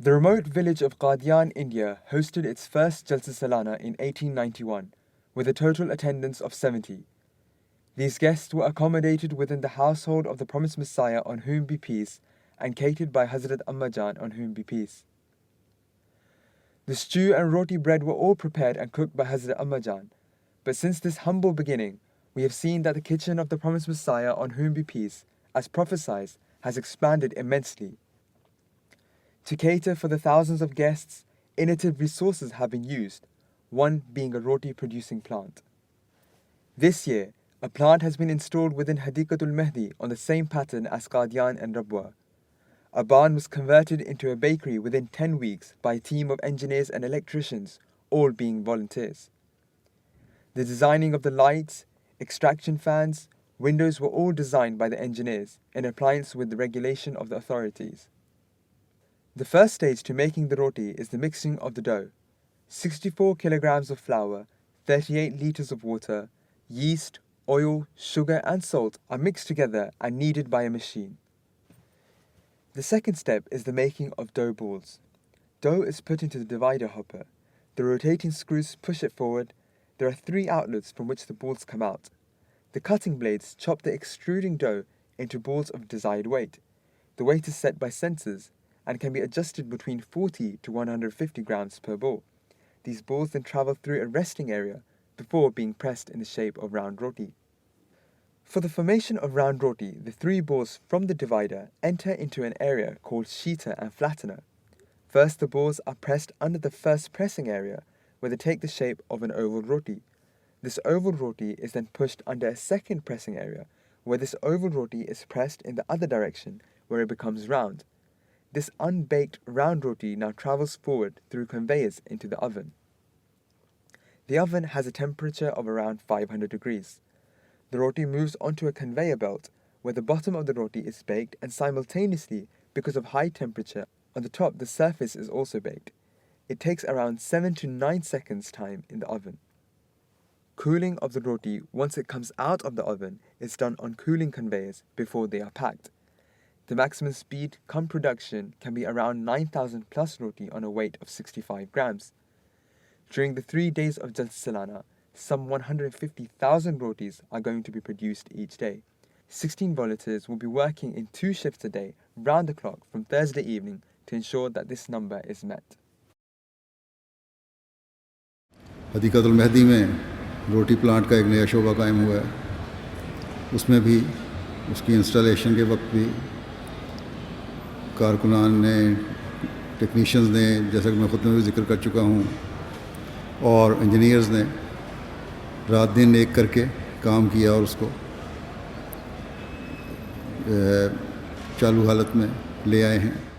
The remote village of Qadian, India hosted its first Jalsa Salana in 1891, with a total attendance of 70. These guests were accommodated within the household of the promised Messiah on whom be peace, and catered by Hazrat Ammajan on whom be peace. The stew and roti bread were all prepared and cooked by Hazrat Ammajan, but since this humble beginning, we have seen that the kitchen of the promised Messiah on whom be peace, as prophesied, has expanded immensely. To cater for the thousands of guests, innovative resources have been used, one being a roti producing plant. This year, a plant has been installed within Hadikatul Mehdi on the same pattern as Qadian and Rabwa. A barn was converted into a bakery within 10 weeks by a team of engineers and electricians, all being volunteers. The designing of the lights, extraction fans, windows were all designed by the engineers in appliance with the regulation of the authorities. The first stage to making the roti is the mixing of the dough. 64 kilograms of flour, 38 liters of water, yeast, oil, sugar and salt are mixed together and kneaded by a machine. The second step is the making of dough balls. Dough is put into the divider hopper. The rotating screws push it forward. There are 3 outlets from which the balls come out. The cutting blades chop the extruding dough into balls of desired weight. The weight is set by sensors and can be adjusted between 40 to 150 grams per ball. These balls then travel through a resting area before being pressed in the shape of round roti. For the formation of round roti, the 3 balls from the divider enter into an area called sheeter and flattener. First, the balls are pressed under the first pressing area, where they take the shape of an oval roti. This oval roti is then pushed under a second pressing area, where this oval roti is pressed in the other direction, where it becomes round. This unbaked round roti now travels forward through conveyors into the oven. The oven has a temperature of around 500 degrees. The roti moves onto a conveyor belt, where the bottom of the roti is baked, and simultaneously, because of high temperature, on the top the surface is also baked. It takes around 7 to 9 seconds time in the oven. Cooling of the roti once it comes out of the oven is done on cooling conveyors before they are packed. The maximum speed come production can be around 9,000 plus roti on a weight of 65 grams. During the 3 days of Jalsa Salana, some 150,000 rotis are going to be produced each day. 16 volunteers will be working in 2 shifts a day, round the clock from Thursday evening to ensure that this number is met. हदीक़तुल Mehdi में रोटी plant का एक नया शोबा कायम हुआ है। उसमें भी उसकी इंस्टॉलेशन के वक्त भी कारकुनान ने, टेक्नीशियंस ने, जैसा कि मैं ख़ुद में भी जिक्र कर चुका हूँ, और इंजीनियर्स ने रात दिन एक करके काम किया और उसको चालू हालत में ले आए हैं।